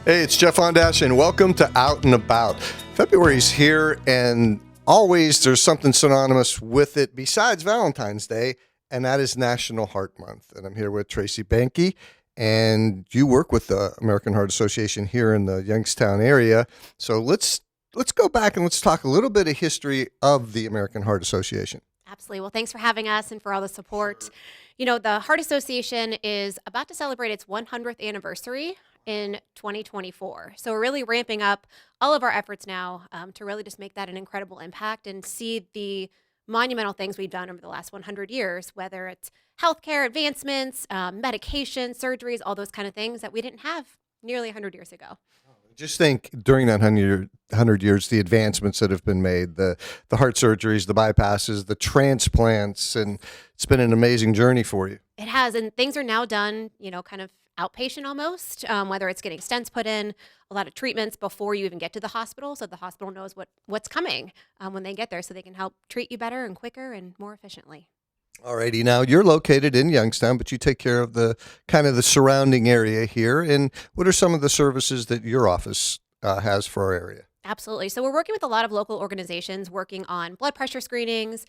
Hey, it's Jeff Ondash, and welcome to Out and About. February's here, and always there's something synonymous with it besides Valentine's Day, and that is National Heart Month. And I'm here with Tracy Behnke, and you work with the American Heart Association here in the Youngstown area. So let's go back and let's talk a little bit of history of the American Heart Association. Absolutely. Well, thanks for having us and for all the support. Sure. You know, the Heart Association is about to celebrate its 100th anniversary in 2024. So we're really ramping up all of our efforts now to really just make that an incredible impact and see the monumental things we've done over the last 100 years, whether it's healthcare advancements, medication, surgeries, all those kind of things that we didn't have nearly 100 years ago. Just think during that 100 years, the advancements that have been made, the heart surgeries, the bypasses, the transplants, and it's been an amazing journey for you. It has, and things are now done, kind of outpatient almost, whether it's getting stents put in, a lot of treatments before you even get to the hospital, so the hospital knows what's coming when they get there, so they can help treat you better and quicker and more efficiently. Alrighty, now you're located in Youngstown, but you take care of the kind of the surrounding area here. And what are some of the services that your office has for our area? Absolutely. So we're working with a lot of local organizations working on blood pressure screenings,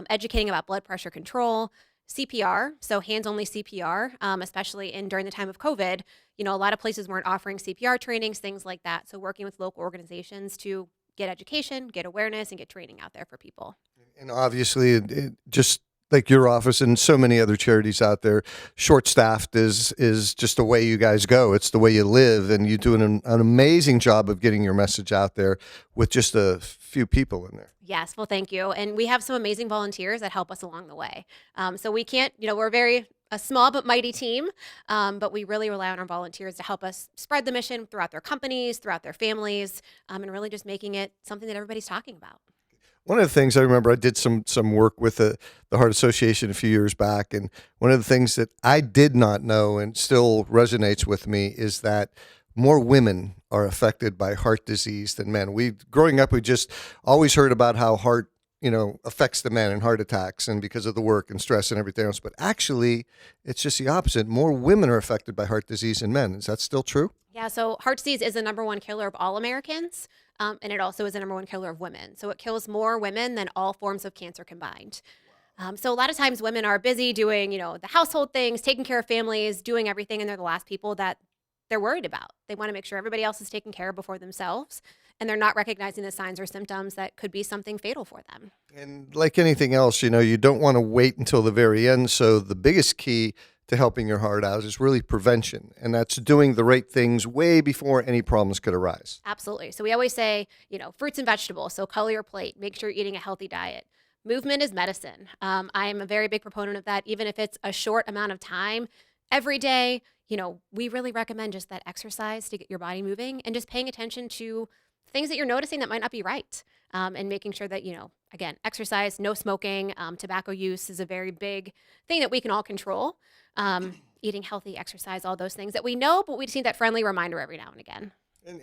educating about blood pressure control, CPR, so hands-only CPR, especially during the time of COVID. A lot of places weren't offering CPR trainings, things like that. So working with local organizations to get education, get awareness, and get training out there for people. And obviously, it just like your office and so many other charities out there, short-staffed is just the way you guys go. It's the way you live, and you do an amazing job of getting your message out there with just a few people in there. Yes, well, thank you. And we have some amazing volunteers that help us along the way. So we can't, we're a small but mighty team, but we really rely on our volunteers to help us spread the mission throughout their companies, throughout their families, and really just making it something that everybody's talking about. One of the things I remember, I did some work with the Heart Association a few years back, and one of the things that I did not know and still resonates with me is that more women are affected by heart disease than men. Growing up, we just always heard about how heart, affects the men and heart attacks and because of the work and stress and everything else. But actually, it's just the opposite. More women are affected by heart disease than men. Is that still true? Yeah, so heart disease is the number one killer of all Americans, and it also is the number one killer of women. So it kills more women than all forms of cancer combined. So a lot of times women are busy doing, the household things, taking care of families, doing everything, and they're the last people that they're worried about. They want to make sure everybody else is taken care of before themselves, and they're not recognizing the signs or symptoms that could be something fatal for them. And like anything else, you don't want to wait until the very end. So the biggest key to helping your heart out is really prevention, and that's doing the right things way before any problems could arise. Absolutely. So we always say, fruits and vegetables, so color your plate, make sure you're eating a healthy diet. Movement is medicine. I am a very big proponent of that, even if it's a short amount of time every day. We really recommend just that exercise to get your body moving and just paying attention to things that you're noticing that might not be right, and making sure that, again, exercise, no smoking, tobacco use is a very big thing that we can all control. Eating healthy, exercise, all those things that we know, but we just need that friendly reminder every now and again.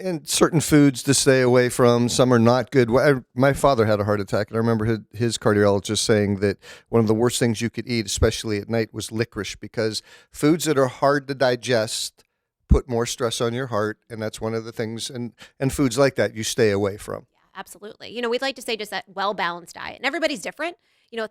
And certain foods to stay away from. Some are not good. My father had a heart attack, and I remember his cardiologist saying that one of the worst things you could eat, especially at night, was licorice, because foods that are hard to digest put more stress on your heart, and that's one of the things, and foods like that you stay away from. Yeah, absolutely. We'd like to say just that well-balanced diet, and everybody's different.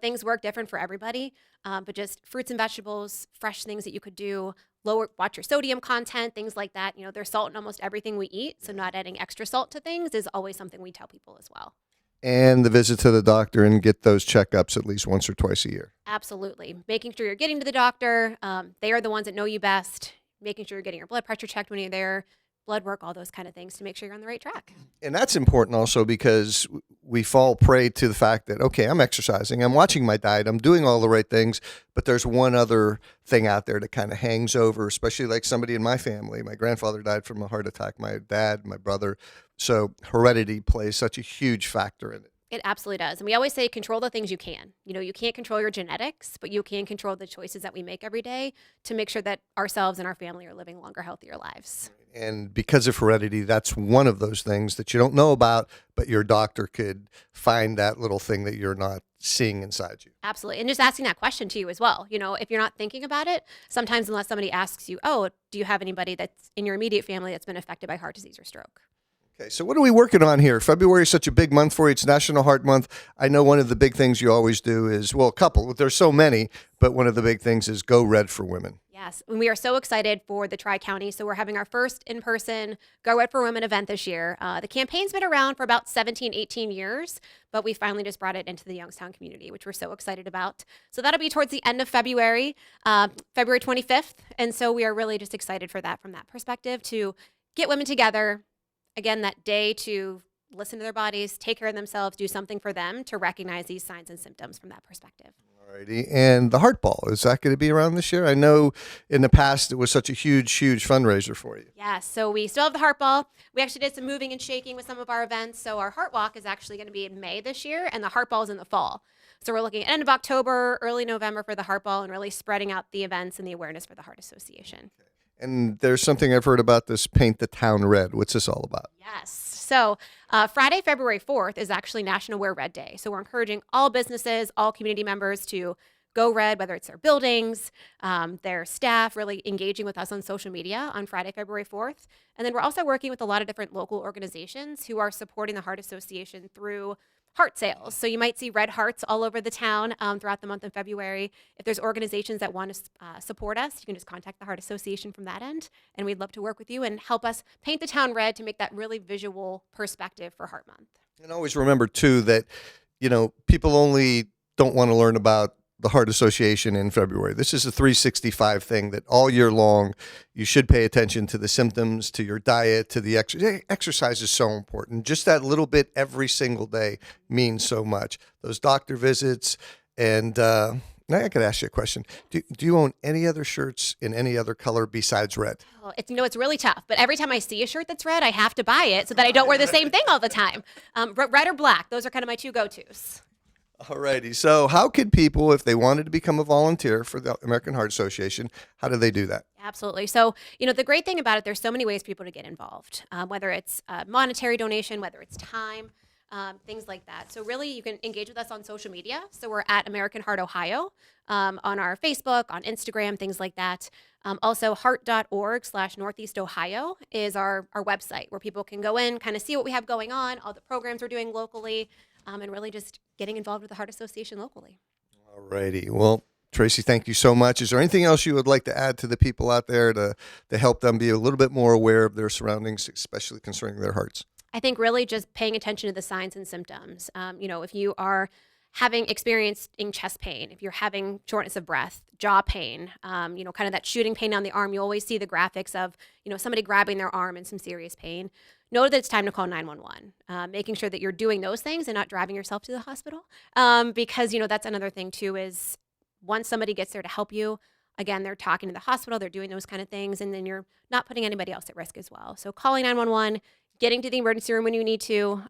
Things work different for everybody, but just fruits and vegetables, fresh things that you could do, watch your sodium content, things like that. There's salt in almost everything we eat, so not adding extra salt to things is always something we tell people as well. And the visit to the doctor and get those checkups at least once or twice a year. Absolutely. Making sure you're getting to the doctor. They are the ones that know you best. Making sure you're getting your blood pressure checked when you're there, blood work, all those kind of things to make sure you're on the right track. And that's important also because we fall prey to the fact that, okay, I'm exercising, I'm watching my diet, I'm doing all the right things, but there's one other thing out there that kind of hangs over, especially like somebody in my family. My grandfather died from a heart attack, my dad, my brother. So heredity plays such a huge factor in it. It absolutely does. And we always say control the things you can. You can't control your genetics, but you can control the choices that we make every day to make sure that ourselves and our family are living longer, healthier lives. And because of heredity, that's one of those things that you don't know about, but your doctor could find that little thing that you're not seeing inside you. Absolutely. And just asking that question to you as well. If you're not thinking about it, sometimes unless somebody asks you, oh, do you have anybody that's in your immediate family that's been affected by heart disease or stroke? Okay, so what are we working on here? February is such a big month for you. It's National Heart Month. I know one of the big things you always do is, well, a couple. There's so many, but one of the big things is Go Red for Women. Yes, and we are so excited for the Tri-County. So we're having our first in-person Go Red for Women event this year. The campaign's been around for about 17, 18 years, but we finally just brought it into the Youngstown community, which we're so excited about. So that'll be towards the end of February, February 25th. And so we are really just excited for that from that perspective to get women together. Again, that day to listen to their bodies, take care of themselves, do something for them to recognize these signs and symptoms from that perspective. Alrighty. And the Heart Ball, is that going to be around this year? I know in the past it was such a huge, huge fundraiser for you. Yes. So we still have the Heart Ball. We actually did some moving and shaking with some of our events. So our Heart Walk is actually going to be in May this year, and the Heart Ball is in the fall. So we're looking at end of October, early November for the Heart Ball, and really spreading out the events and the awareness for the Heart Association. Okay. And there's something I've heard about this Paint the Town Red. What's this all about? Yes. So Friday, February 4th is actually National Wear Red Day. So we're encouraging all businesses, all community members to go red, whether it's their buildings, their staff, really engaging with us on social media on Friday, February 4th. And then we're also working with a lot of different local organizations who are supporting the Heart Association through heart sales. So you might see red hearts all over the town throughout the month of February. If there's organizations that want to support us, you can just contact the Heart Association from that end, and we'd love to work with you and help us paint the town red to make that really visual perspective for Heart Month. And always remember, too, that, people only don't want to learn about the Heart Association in February. This is a 365 thing that all year long you should pay attention to the symptoms, to your diet, to the exercise. Exercise is so important. Just that little bit every single day means so much. Those doctor visits. And now I could ask you a question. Do you own any other shirts in any other color besides red? Oh, it's really tough. But every time I see a shirt that's red, I have to buy it so that I don't wear the same thing all the time. Red or black, those are kind of my two go-tos. All righty. So how could people, if they wanted to become a volunteer for the American Heart Association, how do they do that? Absolutely. So, the great thing about it, there's so many ways for people to get involved, whether it's a monetary donation, whether it's time, things like that. So really, you can engage with us on social media. So we're at American Heart Ohio on our Facebook, on Instagram, things like that. Also, heart.org/Northeast Ohio is our website where people can go in, kind of see what we have going on, all the programs we're doing locally, and really just getting involved with the Heart Association locally. All righty. Well, Tracy, thank you so much. Is there anything else you would like to add to the people out there to help them be a little bit more aware of their surroundings, especially concerning their hearts? I think really just paying attention to the signs and symptoms. If you are experiencing chest pain, if you're having shortness of breath, jaw pain, kind of that shooting pain on the arm, you always see the graphics of, somebody grabbing their arm in some serious pain. Know that it's time to call 911, making sure that you're doing those things and not driving yourself to the hospital. Because, that's another thing too, is once somebody gets there to help you, again, they're talking to the hospital, they're doing those kind of things, and then you're not putting anybody else at risk as well. So calling 911, getting to the emergency room when you need to,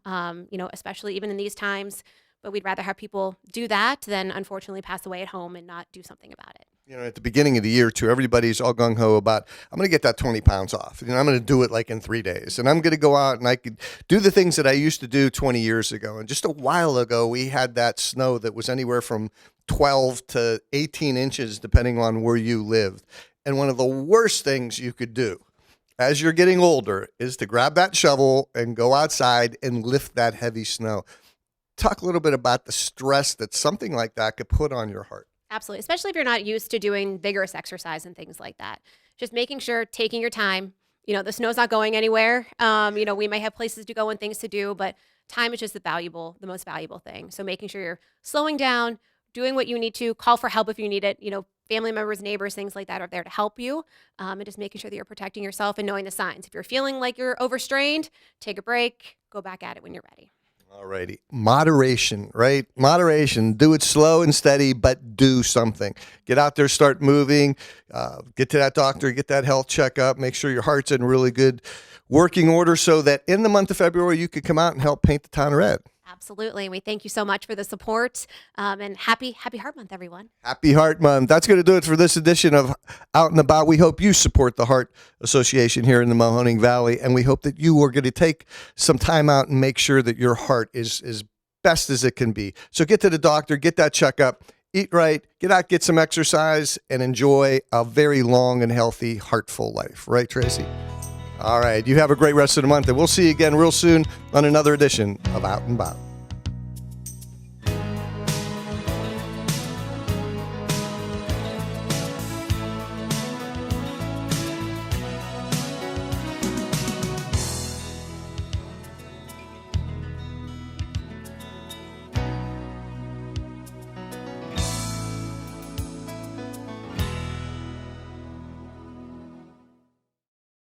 especially even in these times. But we'd rather have people do that than unfortunately pass away at home and not do something about it. At the beginning of the year, too, everybody's all gung-ho about, I'm going to get that 20 pounds off. I'm going to do it like in 3 days. And I'm going to go out and I could do the things that I used to do 20 years ago. And just a while ago, we had that snow that was anywhere from 12 to 18 inches, depending on where you lived. And one of the worst things you could do as you're getting older is to grab that shovel and go outside and lift that heavy snow. Talk a little bit about the stress that something like that could put on your heart. Absolutely, especially if you're not used to doing vigorous exercise and things like that. Just making sure, taking your time. The snow's not going anywhere. We may have places to go and things to do, but time is just the most valuable thing. So making sure you're slowing down, doing what you need to, call for help if you need it. Family members, neighbors, things like that are there to help you. And just making sure that you're protecting yourself and knowing the signs. If you're feeling like you're overstrained, take a break, go back at it when you're ready. All righty. Moderation, right? Moderation. Do it slow and steady, but do something. Get out there, start moving, get to that doctor, get that health checkup, make sure your heart's in really good working order so that in the month of February, you could come out and help paint the town red. Absolutely. And we thank you so much for the support. And happy Heart Month, everyone. Happy Heart Month. That's going to do it for this edition of Out and About. We hope you support the Heart Association here in the Mahoning Valley, and we hope that you are going to take some time out and make sure that your heart is as best as it can be. So get to the doctor, get that checkup, eat right, get out, get some exercise, and enjoy a very long and healthy, heartful life. Right, Tracy? All right. You have a great rest of the month, and we'll see you again real soon on another edition of Out and About.